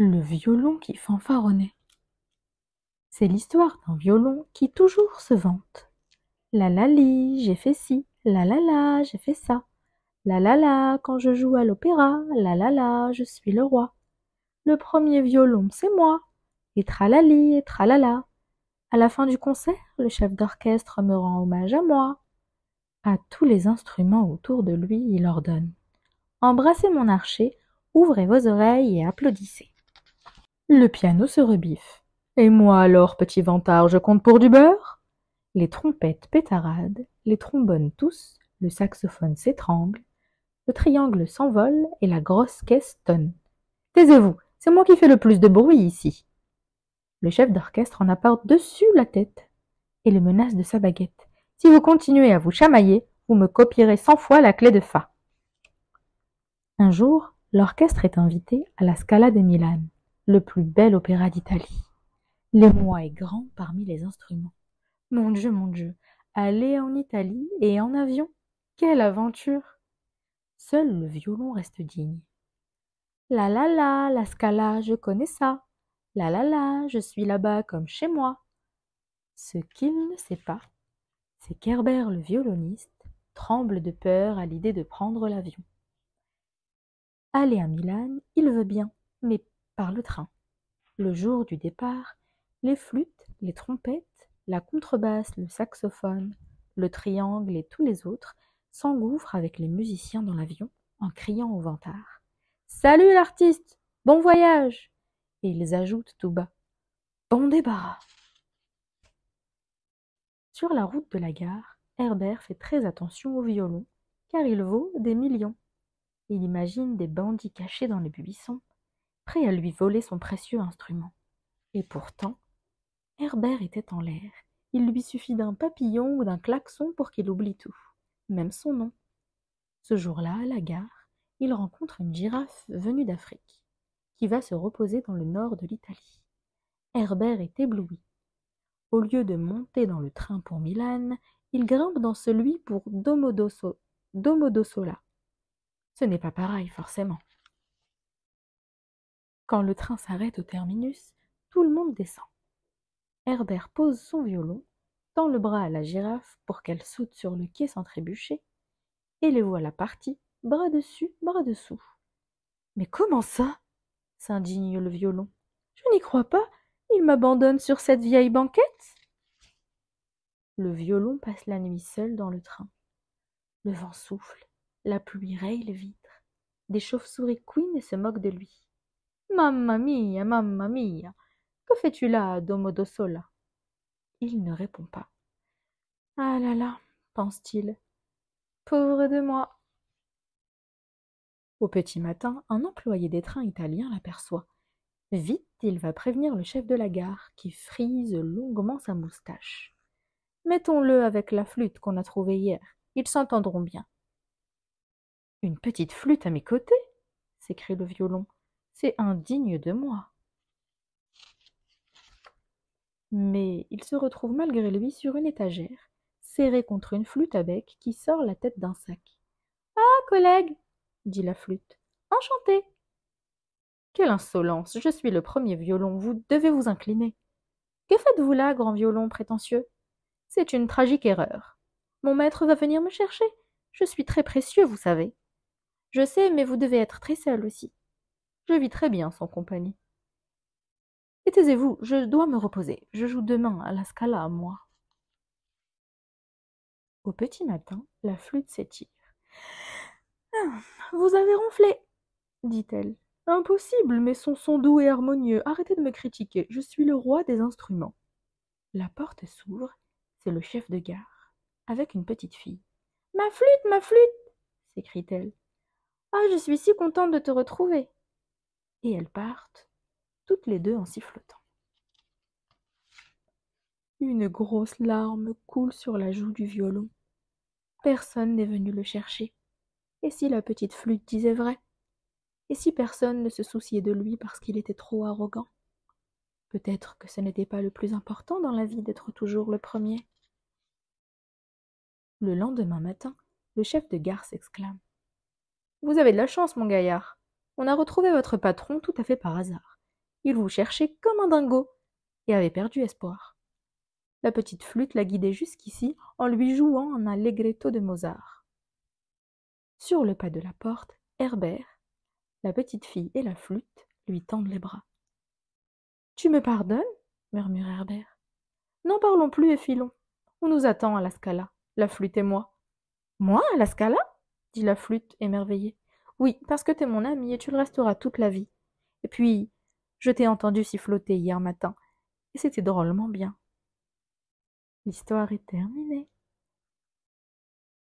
Le violon qui fanfaronnait. C'est l'histoire d'un violon qui toujours se vante. La la li, j'ai fait ci, la, j'ai fait ça. La, quand je joue à l'opéra, la, je suis le roi. Le premier violon, c'est moi. Et tralali, et tralala. À la fin du concert, le chef d'orchestre me rend hommage à moi. À tous les instruments autour de lui, il ordonne. Embrassez mon archer, ouvrez vos oreilles et applaudissez. Le piano se rebiffe. Et moi alors, petit vantard, je compte pour du beurre? Les trompettes pétaradent, les trombones toussent, le saxophone s'étrangle, le triangle s'envole et la grosse caisse tonne. Taisez-vous, c'est moi qui fais le plus de bruit ici. Le chef d'orchestre en a par-dessus la tête et le menace de sa baguette. Si vous continuez à vous chamailler, vous me copierez 100 fois la clé de fa. Un jour, l'orchestre est invité à la Scala de Milan, le plus bel opéra d'Italie. L'émoi est grand parmi les instruments. Mon Dieu, aller en Italie et en avion, quelle aventure! Seul le violon reste digne. La Scala, je connais ça. La, je suis là-bas comme chez moi. Ce qu'il ne sait pas, c'est qu'Herbert le violoniste tremble de peur à l'idée de prendre l'avion. Aller à Milan, il veut bien, mais par le train. Le jour du départ, les flûtes, les trompettes, la contrebasse, le saxophone, le triangle et tous les autres s'engouffrent avec les musiciens dans l'avion en criant au vantard. Salut l'artiste, bon voyage! Et ils ajoutent tout bas. Bon débarras! Sur la route de la gare, Herbert fait très attention au violon, car il vaut des millions. Il imagine des bandits cachés dans les buissons, prêts à lui voler son précieux instrument. Et pourtant, Herbert était en l'air. Il lui suffit d'un papillon ou d'un klaxon pour qu'il oublie tout, même son nom. Ce jour-là, à la gare, il rencontre une girafe venue d'Afrique, qui va se reposer dans le nord de l'Italie. Herbert est ébloui. Au lieu de monter dans le train pour Milan, il grimpe dans celui pour Domodossola. Ce n'est pas pareil, forcément. Quand le train s'arrête au terminus, tout le monde descend. Herbert pose son violon, tend le bras à la girafe pour qu'elle saute sur le quai sans trébucher, et les voilà partis, bras dessus, bras dessous. Mais comment ça? S'indigne le violon. Je n'y crois pas, il m'abandonne sur cette vieille banquette. Le violon passe la nuit seul dans le train. Le vent souffle, la pluie raye les vitres. Des chauves-souris couinent et se moquent de lui. Mamma mia, que fais-tu là, Domodossola? Il ne répond pas. Ah là là, pense-t-il, pauvre de moi. Au petit matin, un employé des trains italiens l'aperçoit. Vite, il va prévenir le chef de la gare, qui frise longuement sa moustache. Mettons-le avec la flûte qu'on a trouvée hier, ils s'entendront bien. Une petite flûte à mes côtés? S'écrie le violon. C'est indigne de moi. Mais il se retrouve malgré lui sur une étagère, serré contre une flûte à bec qui sort la tête d'un sac. Ah, collègue, dit la flûte, enchantée. Quelle insolence, je suis le premier violon, vous devez vous incliner. Que faites-vous là, grand violon prétentieux? C'est une tragique erreur. Mon maître va venir me chercher. Je suis très précieux, vous savez. Je sais, mais vous devez être très seul aussi. Je vis très bien sans compagnie. Et taisez-vous, je dois me reposer. Je joue demain à la Scala, moi. Au petit matin, la flûte s'étire. Ah, vous avez ronflé, dit-elle. Impossible, mes sons sont doux et harmonieux. Arrêtez de me critiquer, je suis le roi des instruments. La porte s'ouvre, c'est le chef de gare, avec une petite fille. Ma flûte s'écrie-t-elle. Ah, je suis si contente de te retrouver. Et elles partent, toutes les deux en sifflotant. Une grosse larme coule sur la joue du violon. Personne n'est venu le chercher. Et si la petite flûte disait vrai? Et si personne ne se souciait de lui parce qu'il était trop arrogant? Peut-être que ce n'était pas le plus important dans la vie d'être toujours le premier. Le lendemain matin, le chef de gare s'exclame. Vous avez de la chance, mon gaillard. On a retrouvé votre patron tout à fait par hasard. Il vous cherchait comme un dingo et avait perdu espoir. La petite flûte la guidait jusqu'ici en lui jouant un allegretto de Mozart. Sur le pas de la porte, Herbert, la petite fille et la flûte lui tendent les bras. « Tu me pardonnes ?» murmura Herbert. « N'en parlons plus et filons. On nous attend à la Scala, la flûte et moi. »« Moi, à la Scala ?» dit la flûte, émerveillée. « Oui, parce que t'es mon ami et tu le resteras toute la vie. Et puis, je t'ai entendu siffloter hier matin, et c'était drôlement bien. » L'histoire est terminée.